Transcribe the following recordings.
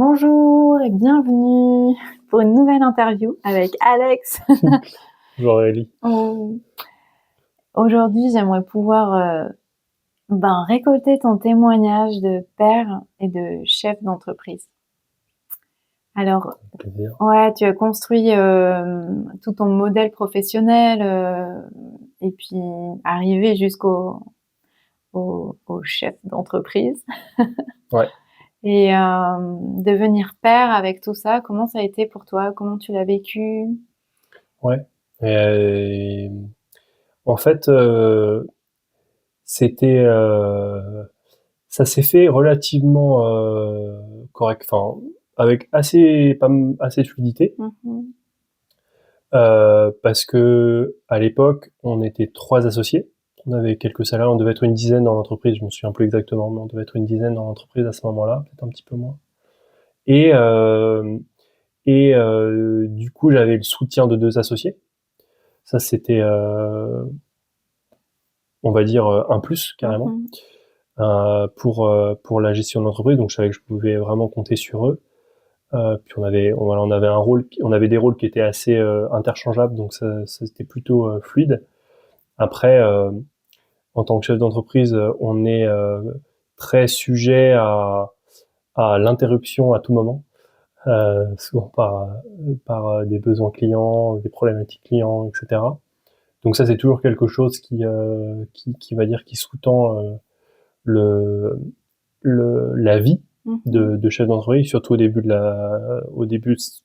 Bonjour et bienvenue pour une nouvelle interview avec Alex. Bonjour Ellie. Aujourd'hui, j'aimerais pouvoir récolter ton témoignage de père et de chef d'entreprise. Alors, Plaisir. ouais, tu as construit tout ton modèle professionnel et puis arrivé jusqu'au au chef d'entreprise. Ouais. Et devenir père avec tout ça, comment ça a été pour toi? Comment tu l'as vécu? Ouais. Et, en fait, c'était, ça s'est fait relativement correct, enfin avec assez de fluidité, Mhm. parce que à l'époque, on était 3 associés. On avait quelques salariés, on devait être une dizaine dans l'entreprise. Je me souviens plus exactement, mais on devait être une dizaine dans l'entreprise à ce moment-là, peut-être un petit peu moins. Et du coup, j'avais le soutien de 2 associés. Ça, c'était, on va dire, un plus carrément, Mhm. pour la gestion de l'entreprise. Donc je savais que je pouvais vraiment compter sur eux. Puis on avait un rôle, on avait des rôles qui étaient assez interchangeables, donc ça c'était plutôt fluide. Après, en tant que chef d'entreprise, on est très sujet à l'interruption à tout moment, souvent par des besoins clients, des problématiques clients, etc. Donc ça, c'est toujours quelque chose qui va dire, qui sous-tend le, la vie Mhm. de chef d'entreprise, surtout au début,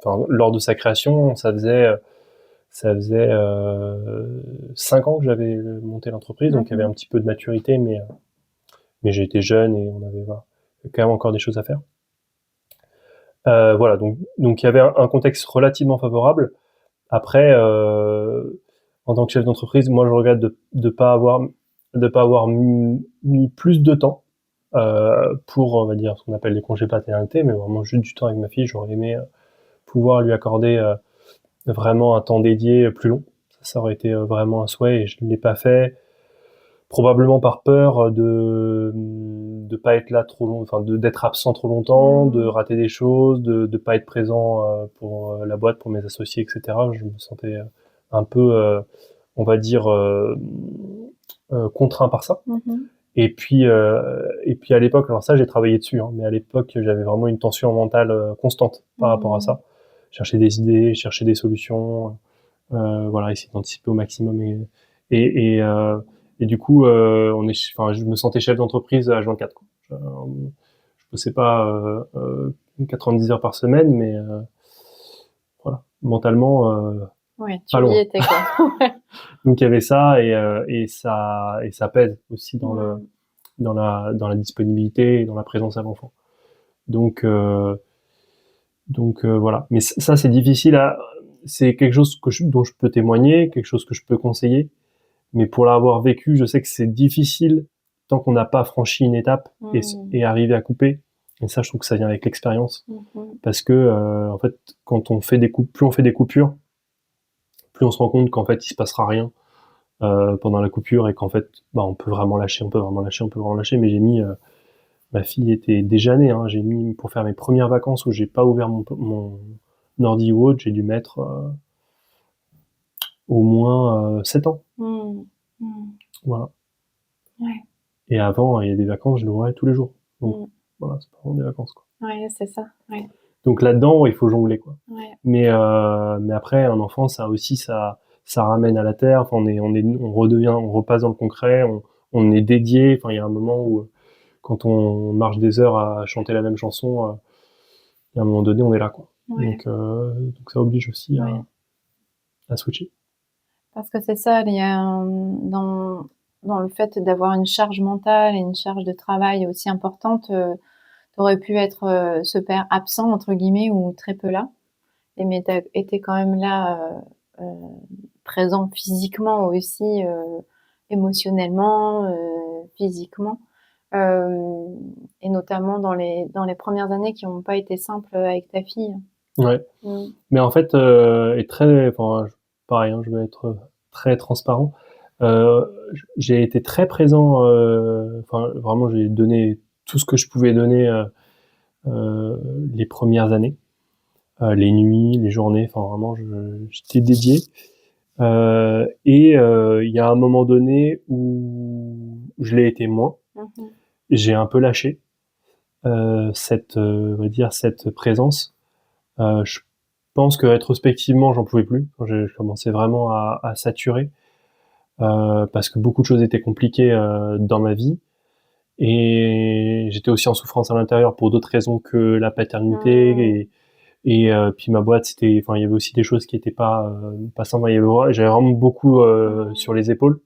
enfin, lors de sa création, ça faisait 5 ans que j'avais monté l'entreprise, donc il y avait un Mhm. petit peu de maturité, mais j'étais jeune et on avait voilà, quand même encore des choses à faire. Voilà, donc il y avait un contexte relativement favorable. Après, en tant que chef d'entreprise, moi je regrette de pas avoir mis plus de temps pour, on va dire, ce qu'on appelle les congés paternité, mais vraiment juste du temps avec ma fille. J'aurais aimé pouvoir lui accorder vraiment un temps dédié plus long. Ça aurait été vraiment un souhait et je ne l'ai pas fait. Probablement par peur de pas être là trop long, enfin d'être absent trop longtemps, de Mhm. rater des choses, de pas être présent pour la boîte, pour mes associés, etc. Je me sentais un peu, on va dire, contraint par ça. Mhm. Et puis à l'époque, alors ça j'ai travaillé dessus, hein, mais à l'époque j'avais vraiment une tension mentale constante par rapport à Mhm. ça. Chercher des idées, chercher des solutions, voilà, essayer d'anticiper au maximum et, et, euh, et du coup, enfin, je me sentais chef d'entreprise à H24, quoi. Je bossais pas 90 heures par semaine, mais voilà, mentalement, Ouais, pas tu y loin. étais quoi. Ouais. Donc il y avait ça et ça pèse aussi Mhm. dans la disponibilité et dans la présence à l'enfant. Donc voilà. Mais ça c'est difficile c'est quelque chose dont je peux témoigner, quelque chose que je peux conseiller. Mais pour l'avoir vécu, je sais que c'est difficile tant qu'on n'a pas franchi une étape Mhm. et arrivé à couper. Et ça, je trouve que ça vient avec l'expérience. Mhm. Parce que, en fait, quand on fait plus on fait des coupures, plus on se rend compte qu'en fait, il se passera rien pendant la coupure et qu'en fait, bah, on peut vraiment lâcher, on peut vraiment lâcher, on peut vraiment lâcher. Mais ma fille était déjà née, hein, j'ai mis, pour faire mes premières vacances où j'ai pas ouvert mon ordi ou autre, j'ai dû mettre au moins 7 ans. Mhm. Mhm. Voilà. Ouais. Et avant, il y a des vacances, je l'ouvrais tous les jours. Donc, Mhm. voilà, c'est pas vraiment des vacances, quoi. Ouais, c'est ça. Ouais. Donc là-dedans, il faut jongler, quoi. Ouais. Mais après, un enfant, ça aussi, ça ramène à la terre. Enfin, on repasse dans le concret, on est dédié. Enfin, il y a un moment où, quand on marche des heures à chanter la même chanson, il y a un moment donné, on est là, quoi. Ouais. Donc ça oblige aussi Ouais. à switcher. Parce que c'est ça, il y a dans le fait d'avoir une charge mentale et une charge de travail aussi importante, tu aurais pu être ce père absent entre guillemets ou très peu là. Mais tu as été quand même là, présent physiquement aussi, émotionnellement, physiquement, hem et notamment dans les premières années qui n'ont pas été simples avec ta fille. Ouais. Mmh. Mais en fait, enfin, pareil, hein, je vais être très transparent. J'ai été très présent. Enfin, vraiment, j'ai donné tout ce que je pouvais donner les premières années, les nuits, les journées, enfin vraiment, j'étais dédié. Il y a un moment donné où je l'ai été moins. J'ai un peu lâché on va dire cette présence. Je pense que rétrospectivement, j'en pouvais plus. Je commençais vraiment à saturer parce que beaucoup de choses étaient compliquées dans ma vie et j'étais aussi en souffrance à l'intérieur pour d'autres raisons que la paternité et puis ma boîte, enfin il y avait aussi des choses qui étaient pas simples. J'avais vraiment beaucoup sur les épaules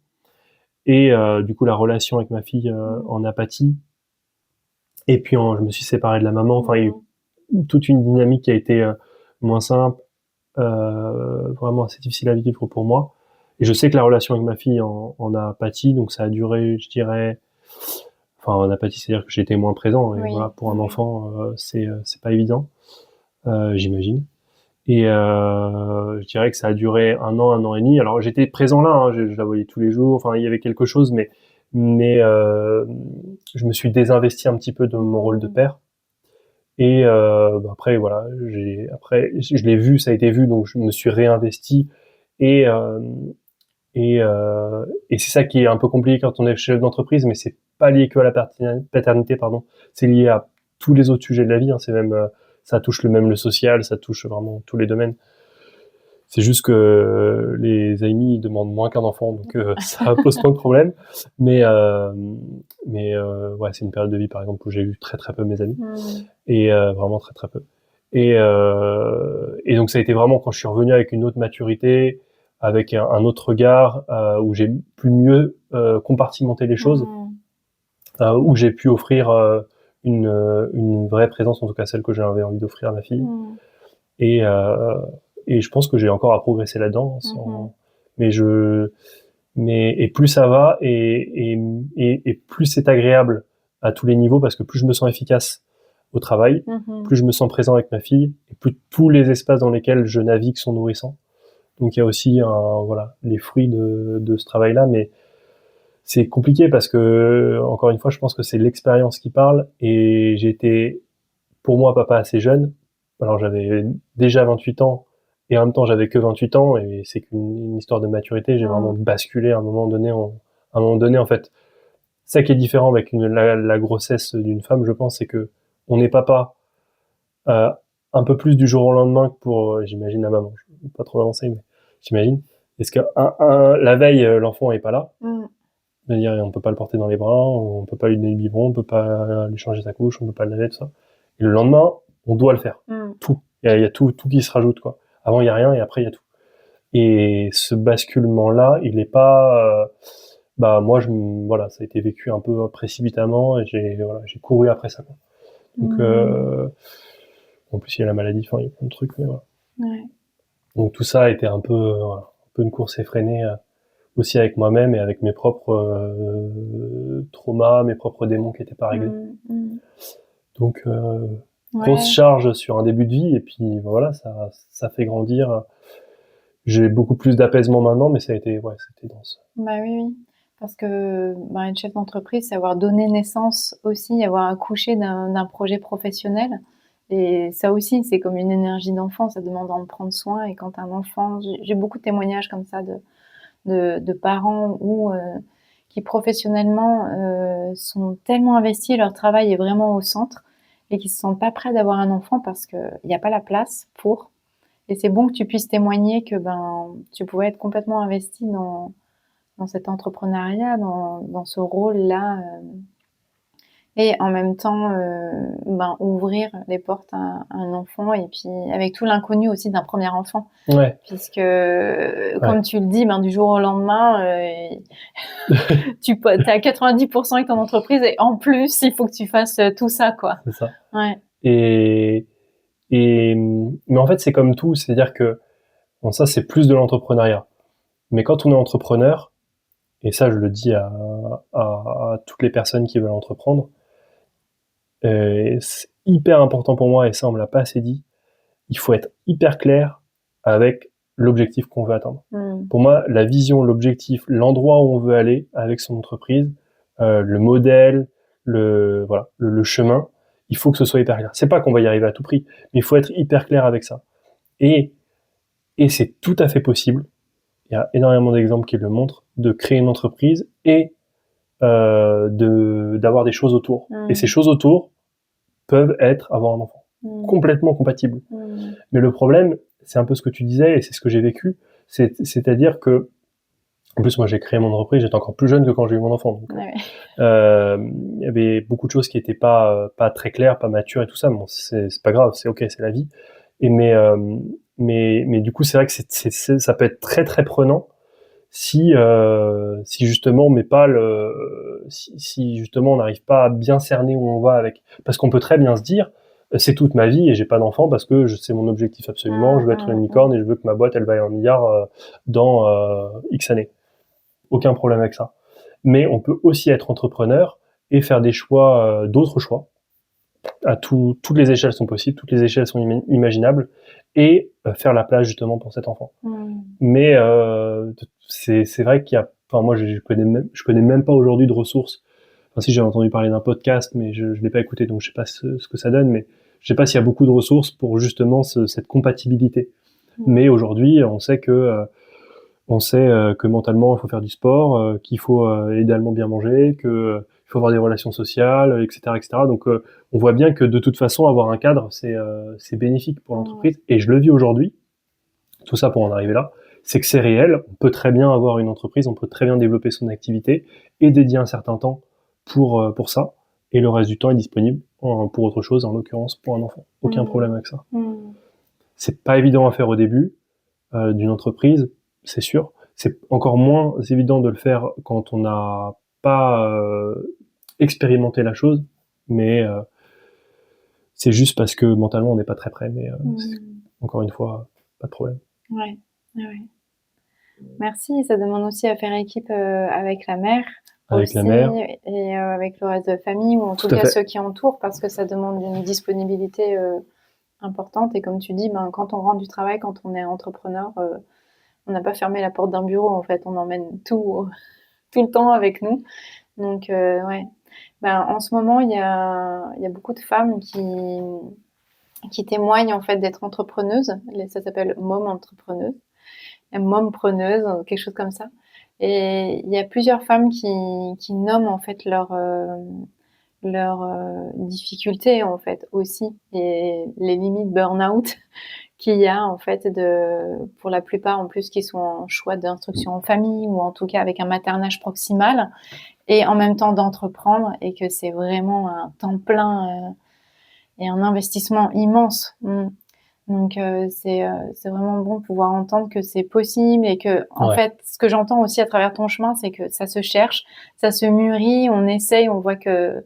et du coup la relation avec ma fille en a pâti. Et puis je me suis séparé de la maman. Enfin, il y a eu toute une dynamique qui a été moins simple, vraiment assez difficile à vivre pour moi. Et je sais que la relation avec ma fille en a pâti, donc ça a duré, je dirais. Enfin, en a pâti, c'est-à-dire que j'étais moins présent. Et voilà, pour un enfant, c'est pas évident, j'imagine. Et je dirais que ça a duré un an et demi. Alors j'étais présent là, hein, je la voyais tous les jours. Enfin, il y avait quelque chose, mais je me suis désinvesti un petit peu de mon rôle de père. Et après voilà, je l'ai vu, ça a été vu, donc je me suis réinvesti. Et et c'est ça qui est un peu compliqué quand on est chef d'entreprise, mais c'est pas lié que à la paternité, pardon. C'est lié à tous les autres sujets de la vie. Hein. C'est même ça touche le social, ça touche vraiment tous les domaines. C'est juste que les amis demandent moins qu'un enfant, donc ça pose pas de problème. Mais ouais, c'est une période de vie par exemple où j'ai eu très très peu mes amis et vraiment très très peu. Et donc ça a été vraiment quand je suis revenu avec une autre maturité, avec un autre regard où j'ai pu mieux compartimenter les choses, où j'ai pu offrir une vraie présence, en tout cas celle que j'avais envie d'offrir à ma fille. Et je pense que j'ai encore à progresser là-dedans. Et plus ça va et plus c'est agréable à tous les niveaux parce que plus je me sens efficace au travail, plus je me sens présent avec ma fille et plus tous les espaces dans lesquels je navigue sont nourrissants. Donc il y a aussi voilà, les fruits de ce travail-là, mais c'est compliqué parce que encore une fois, je pense que c'est l'expérience qui parle et j'étais pour moi papa assez jeune. Alors j'avais déjà 28 ans et en même temps j'avais que 28 ans et c'est qu'une histoire de maturité. J'ai vraiment basculé à un moment donné. En fait, ça qui est différent avec la grossesse d'une femme, je pense, c'est que on n'est papa un peu plus du jour au lendemain que pour, j'imagine, la maman. Je ne vais pas trop avancer, mais j'imagine. Est-ce que la veille, l'enfant est pas là. C'est-à-dire, on peut pas le porter dans les bras, on peut pas lui donner le biberon, on peut pas lui changer sa couche, on peut pas le laver, tout ça. Et le lendemain, on doit le faire. Tout. Il y a tout qui se rajoute, quoi. Avant, il y a rien et après, il y a tout. Et ce basculement-là, il est pas, moi, voilà, ça a été vécu un peu précipitamment et j'ai couru après ça, quoi. Donc, en plus, il y a la maladie, enfin, il y a plein de trucs, mais voilà. Ouais. Donc, tout ça a été un peu une course effrénée, aussi avec moi-même et avec mes propres traumas, mes propres démons qui étaient pas réglés. Donc, grosse charge sur un début de vie et puis voilà, ça fait grandir. J'ai beaucoup plus d'apaisement maintenant, mais c'était dense. Bah oui. Parce que être chef d'entreprise, c'est avoir donné naissance aussi, avoir accouché d'un projet professionnel. Et ça aussi, c'est comme une énergie d'enfant, ça demande d'en prendre soin. Et quand un enfant, j'ai beaucoup de témoignages comme ça de parents qui professionnellement sont tellement investis, leur travail est vraiment au centre et qui se sentent pas prêts d'avoir un enfant parce qu'il n'y a pas la place pour. Et c'est bon que tu puisses témoigner que tu pouvais être complètement investi dans cet entrepreneuriat, dans ce rôle-là, et en même temps ouvrir les portes à un enfant et puis avec tout l'inconnu aussi d'un premier enfant. Ouais. Puisque comme tu le dis, du jour au lendemain, tu as 90% avec ton entreprise et en plus il faut que tu fasses tout ça, quoi. C'est ça. Ouais. Mais en fait c'est comme tout, c'est-à-dire que ça c'est plus de l'entrepreneuriat. Mais quand on est entrepreneur, et ça je le dis à toutes les personnes qui veulent entreprendre, c'est hyper important pour moi et ça on me l'a pas assez dit. Il faut être hyper clair avec l'objectif qu'on veut atteindre. Pour moi, la vision, l'objectif, l'endroit où on veut aller avec son entreprise, le modèle, le chemin, il faut que ce soit hyper clair. C'est pas qu'on va y arriver à tout prix, mais il faut être hyper clair avec ça. Et c'est tout à fait possible. Il y a énormément d'exemples qui le montrent, de créer une entreprise et d'avoir des choses autour. Et ces choses autour peuvent être avoir un enfant. Complètement compatibles. Mais le problème, c'est un peu ce que tu disais, et c'est ce que j'ai vécu, c'est-à-dire que, en plus, moi, j'ai créé mon entreprise, j'étais encore plus jeune que quand j'ai eu mon enfant. Donc, il y avait beaucoup de choses qui étaient pas très claires, pas matures et tout ça. Bon, c'est pas grave, c'est ok, c'est la vie. Et mais du coup, c'est vrai que ça peut être très très prenant si justement on met pas si justement on n'arrive pas à bien cerner où on va avec, parce qu'on peut très bien se dire c'est toute ma vie et j'ai pas d'enfant parce que c'est mon objectif absolument, je veux être une licorne et je veux que ma boîte elle vaille 1 milliard dans X années. Aucun problème avec ça. Mais on peut aussi être entrepreneur et faire des choix, d'autres choix. Toutes les échelles sont possibles, toutes les échelles sont imaginables, et faire la place justement pour cet enfant. Mais c'est vrai qu'il y a, enfin moi je connais même pas aujourd'hui de ressources. Enfin si, j'avais entendu parler d'un podcast, mais je l'ai pas écouté, donc je sais pas ce que ça donne, mais je sais pas s'il y a beaucoup de ressources pour justement cette compatibilité. Mais aujourd'hui, on sait que mentalement il faut faire du sport, qu'il faut idéalement bien manger, que il faut avoir des relations sociales, etc., etc. Donc on voit bien que de toute façon avoir un cadre c'est bénéfique pour l'entreprise, et je le vis aujourd'hui. Tout ça pour en arriver là, c'est que c'est réel. On peut très bien avoir une entreprise, on peut très bien développer son activité et dédier un certain temps pour ça, et le reste du temps est disponible pour autre chose, en l'occurrence pour un enfant. Aucun problème avec ça. C'est pas évident à faire au début d'une entreprise, c'est sûr. C'est encore moins évident de le faire quand on n'a pas expérimenté la chose, mais c'est juste parce que mentalement on n'est pas très prêt. Mais encore une fois, pas de problème. Ouais. Merci. Ça demande aussi à faire équipe avec la mère. Avec aussi, la mère. Et avec le reste de la famille, ou en tout cas ceux qui entourent, parce que ça demande une disponibilité importante. Et comme tu dis, quand on rentre du travail, quand on est entrepreneur, on n'a pas fermé la porte d'un bureau, en fait. On emmène tout le temps avec nous. Donc, ouais. En ce moment, il y a beaucoup de femmes qui témoignent, en fait, d'être entrepreneuses. Ça s'appelle Mom Entrepreneuse. Mompreneuse, quelque chose comme ça. Et il y a plusieurs femmes qui nomment, en fait, leurs difficultés, en fait, aussi, et les limites burn-out qu'il y a, en fait, pour la plupart, en plus, qui sont en choix d'instruction en famille, ou en tout cas avec un maternage proximal, et en même temps d'entreprendre, et que c'est vraiment un temps plein et un investissement immense. Donc c'est vraiment bon de pouvoir entendre que c'est possible, et que en fait, ce que j'entends aussi à travers ton chemin, c'est que ça se cherche, ça se mûrit, on essaye, on voit que,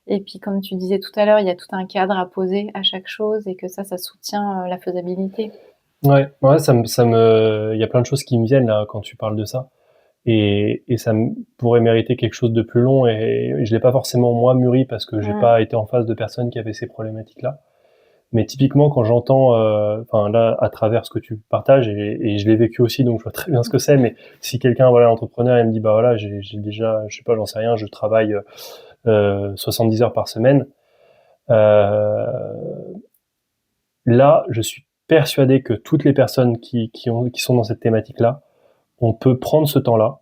et puis comme tu disais tout à l'heure, il y a tout un cadre à poser à chaque chose, et que ça soutient la faisabilité. Ouais, il y a plein de choses qui me viennent là quand tu parles de ça, et ça pourrait mériter quelque chose de plus long, et je l'ai pas forcément moi mûri parce que j'ai pas été en face de personnes qui avaient ces problématiques là. Mais typiquement, quand j'entends, enfin là, à travers ce que tu partages, et je l'ai vécu aussi, donc je vois très bien ce que c'est. Mais si quelqu'un, voilà, entrepreneur, il me dit, bah voilà, j'ai déjà, je sais pas, j'en sais rien, je travaille 70 heures par semaine. Là, je suis persuadé que toutes les personnes qui sont dans cette thématique-là, on peut prendre ce temps-là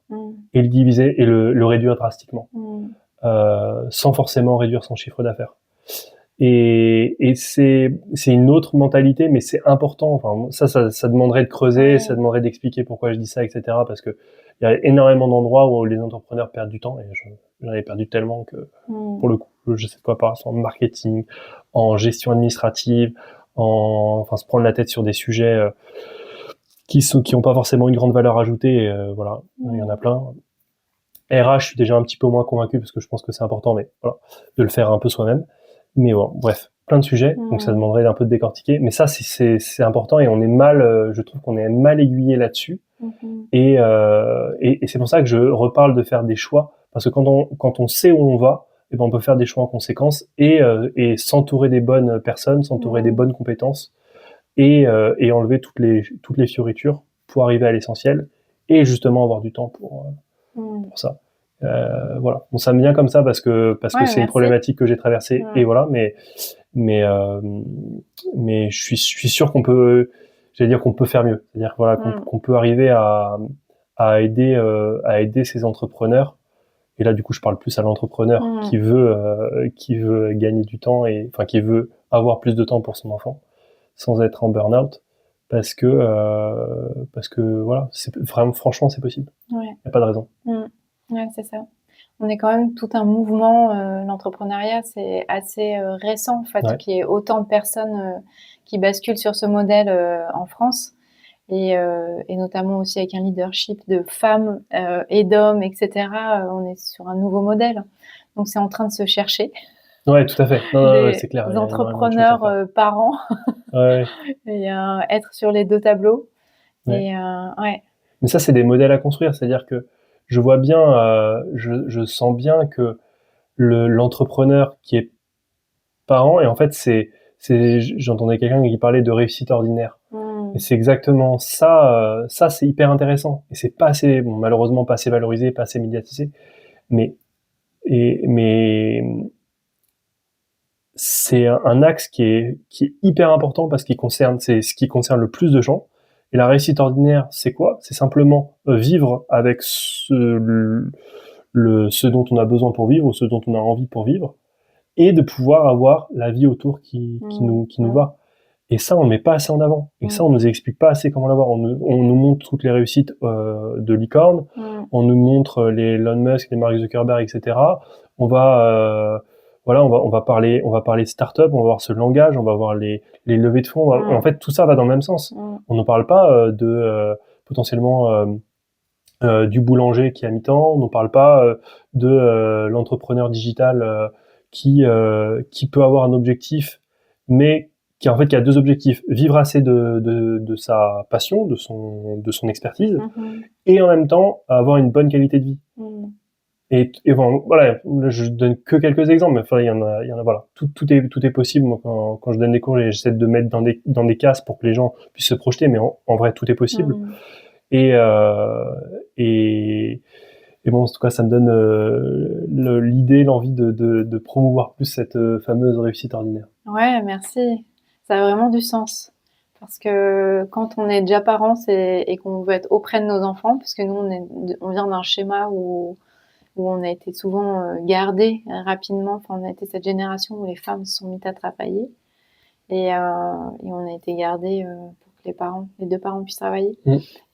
et le diviser et le réduire drastiquement, sans forcément réduire son chiffre d'affaires. Et c'est une autre mentalité, mais c'est important. Enfin, ça demanderait de creuser, ça demanderait d'expliquer pourquoi je dis ça, etc. Parce que il y a énormément d'endroits où les entrepreneurs perdent du temps, et j'en ai perdu tellement que, pour le coup, je sais pas, en marketing, en gestion administrative, enfin, se prendre la tête sur des sujets qui ont pas forcément une grande valeur ajoutée. Et, voilà, il y en a plein. RH, je suis déjà un petit peu moins convaincu parce que je pense que c'est important, mais voilà, de le faire un peu soi-même. Mais bon, bref, plein de sujets, donc ça demanderait d'un peu de décortiquer. Mais ça, c'est important, et on est mal, je trouve qu'on est mal aiguillé là-dessus. Et c'est pour ça que je reparle de faire des choix, parce que quand on sait où on va, et ben on peut faire des choix en conséquence, et s'entourer des bonnes personnes, s'entourer des bonnes compétences, et enlever toutes les fioritures pour arriver à l'essentiel, et justement avoir du temps pour ça. Voilà. Bon, ça me vient comme ça parce que c'est Ouais, une merci. problématique que j'ai traversée et voilà. Mais je suis sûr qu'on peut, j'allais dire qu'on peut faire mieux. C'est-à-dire que, voilà, qu'on peut arriver à aider ces entrepreneurs. Et là, du coup, je parle plus à l'entrepreneur qui veut gagner du temps et enfin qui veut avoir plus de temps pour son enfant sans être en burn-out parce que voilà, c'est vraiment, franchement, c'est possible. Ouais. Il y a pas de raison. Ouais, c'est ça. On est quand même tout un mouvement, l'entrepreneuriat, c'est assez récent en fait, Ouais. qu'il y ait autant de personnes qui basculent sur ce modèle en France. Et notamment aussi avec un leadership de femmes et d'hommes, etc. On est sur un nouveau modèle. Donc c'est en train de se chercher. Ouais, tout à fait. Non, Des c'est clair. Il y a énormément de choses à entrepreneurs faire. parents Ouais. et être sur les deux tableaux. Ouais. Et ouais. Mais ça, c'est des modèles à construire. C'est-à-dire que je vois bien, je sens bien que l'entrepreneur qui est parent, et en fait, j'entendais quelqu'un qui parlait de réussite ordinaire. Et c'est exactement ça. Ça, c'est hyper intéressant. Et c'est pas assez, bon, malheureusement, pas assez valorisé, pas assez médiatisé. Mais c'est un axe qui est hyper important parce c'est ce qui concerne le plus de gens. Et la réussite ordinaire, c'est quoi? C'est simplement vivre avec ce dont on a besoin pour vivre ou ce dont on a envie pour vivre, et de pouvoir avoir la vie autour qui nous va. Et ça, on ne met pas assez en avant. Et ça, on nous explique pas assez comment l'avoir. On nous montre toutes les réussites de licorne. On nous montre les Elon Musk, les Mark Zuckerberg, etc. On va on va parler start-up, on va voir ce langage, on va voir les levées de fonds. En fait, tout ça va dans le même sens. On ne parle pas potentiellement du boulanger qui est à mi-temps. On ne parle pas de l'entrepreneur digital qui peut avoir un objectif, mais qui a deux objectifs: vivre assez de sa passion, de son expertise, et en même temps avoir une bonne qualité de vie. Et bon, voilà, je donne que quelques exemples, mais enfin, il y en a, voilà. Tout est possible. Moi, quand je donne des cours, j'essaie de mettre dans des cases pour que les gens puissent se projeter, mais en vrai, tout est possible. Et bon, en tout cas, ça me donne l'idée, l'envie de promouvoir plus cette fameuse réussite ordinaire. Ouais, merci. Ça a vraiment du sens. Parce que quand on est déjà parent et qu'on veut être auprès de nos enfants, parce que nous, on vient d'un schéma où on a été souvent gardés rapidement. Enfin, on a été cette génération où les femmes se sont mises à travailler. Et on a été gardés pour que les deux parents puissent travailler.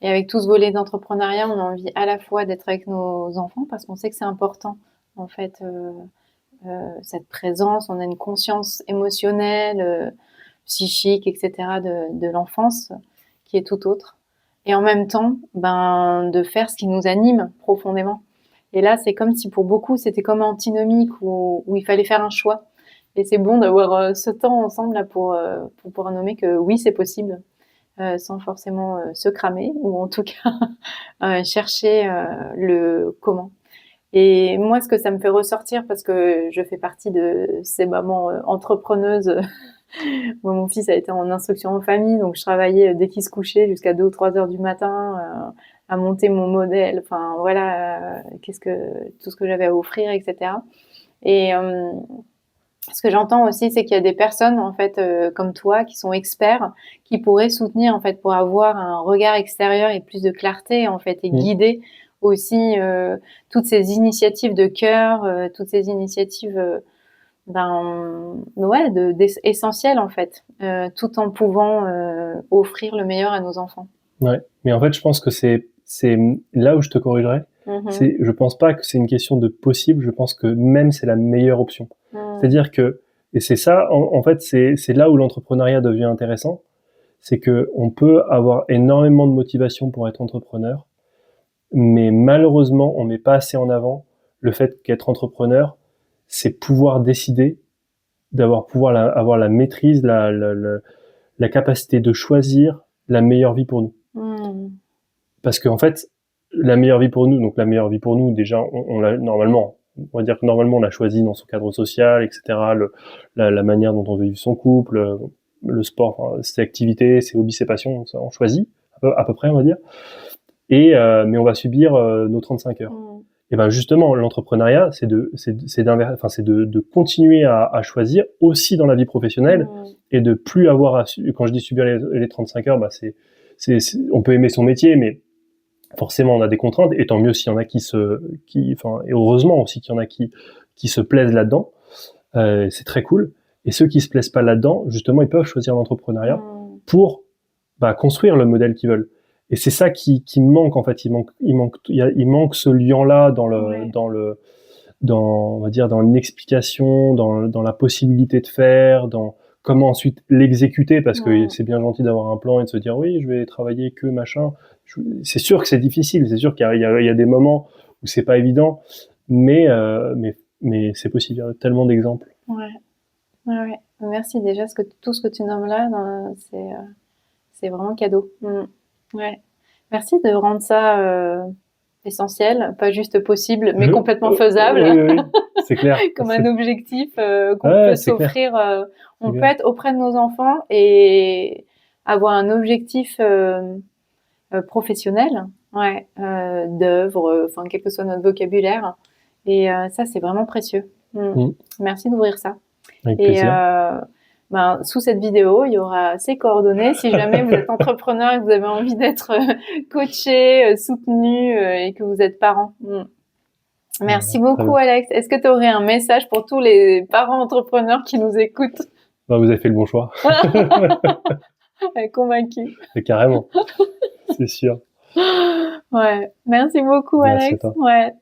Et avec tout ce volet d'entrepreneuriat, on a envie à la fois d'être avec nos enfants, parce qu'on sait que c'est important, en fait, cette présence. On a une conscience émotionnelle, psychique, etc. de l'enfance qui est tout autre. Et en même temps, de faire ce qui nous anime profondément. Et là, c'est comme si pour beaucoup, c'était comme antinomique où il fallait faire un choix. Et c'est bon d'avoir ce temps ensemble là pour pouvoir nommer que oui, c'est possible, sans forcément se cramer, ou en tout cas chercher le comment. Et moi, ce que ça me fait ressortir, parce que je fais partie de ces mamans entrepreneuses. Moi, mon fils a été en instruction en famille, donc je travaillais dès qu'il se couchait jusqu'à 2 ou 3 heures du matin à monter mon modèle. Enfin, voilà, tout ce que j'avais à offrir, etc. Et ce que j'entends aussi, c'est qu'il y a des personnes, en fait, comme toi, qui sont experts, qui pourraient soutenir, en fait, pour avoir un regard extérieur et plus de clarté, en fait, et guider aussi toutes ces initiatives de cœur, toutes ces initiatives essentielles, en fait, tout en pouvant offrir le meilleur à nos enfants. Ouais, mais en fait, je pense que c'est là où je te corrigerais. Je pense pas que c'est une question de possible, je pense que même c'est la meilleure option. C'est-à-dire que, et c'est ça, en fait, c'est là où l'entrepreneuriat devient intéressant, c'est que on peut avoir énormément de motivation pour être entrepreneur, mais malheureusement, on met pas assez en avant le fait qu'être entrepreneur, c'est pouvoir décider, avoir la maîtrise, la capacité de choisir la meilleure vie pour nous. Parce qu'en fait, la meilleure vie pour nous, donc la meilleure vie pour nous, déjà, on l'a normalement. On va dire que normalement, on l'a choisi dans son cadre social, etc. La manière dont on veut vivre son couple, le sport, enfin, ses activités, ses hobbies, ses passions, ça, on choisit à peu près, on va dire. Mais on va subir nos 35 heures. Et ben justement, l'entrepreneuriat, c'est de continuer à choisir aussi dans la vie professionnelle et de plus avoir quand je dis subir les 35 heures, bah on peut aimer son métier, mais forcément on a des contraintes, et tant mieux s'il y en a et heureusement aussi qu'il y en a qui se plaisent là-dedans. C'est très cool. Et ceux qui se plaisent pas là-dedans, justement, ils peuvent choisir l'entrepreneuriat pour construire le modèle qu'ils veulent. Et c'est ça qui me manque, en fait. Il manque ce lien-là on va dire, dans l'explication, dans la possibilité de faire, dans comment ensuite l'exécuter, parce que c'est bien gentil d'avoir un plan et de se dire oui, je vais travailler que machin. C'est sûr que c'est difficile, c'est sûr qu'il y a des moments où c'est pas évident, mais c'est possible. Il y a tellement d'exemples. Ouais. Merci déjà, tout ce que tu nommes là, c'est vraiment cadeau. Ouais. Merci de rendre ça essentiel, pas juste possible, mais complètement faisable. Oui, c'est clair. Comme un objectif qu'on peut s'offrir. On peut être auprès de nos enfants et avoir un objectif professionnel, d'œuvre, enfin quel que soit notre vocabulaire. Et ça, c'est vraiment précieux. Merci d'ouvrir ça. Avec plaisir. Sous cette vidéo, il y aura ses coordonnées. Si jamais vous êtes entrepreneur et que vous avez envie d'être coaché, soutenu et que vous êtes parent. Merci beaucoup, Alex. Est-ce que tu aurais un message pour tous les parents entrepreneurs qui nous écoutent? Vous avez fait le bon choix. Convaincu. Carrément. C'est sûr. Ouais. Merci beaucoup, Merci Alex. à toi. Ouais.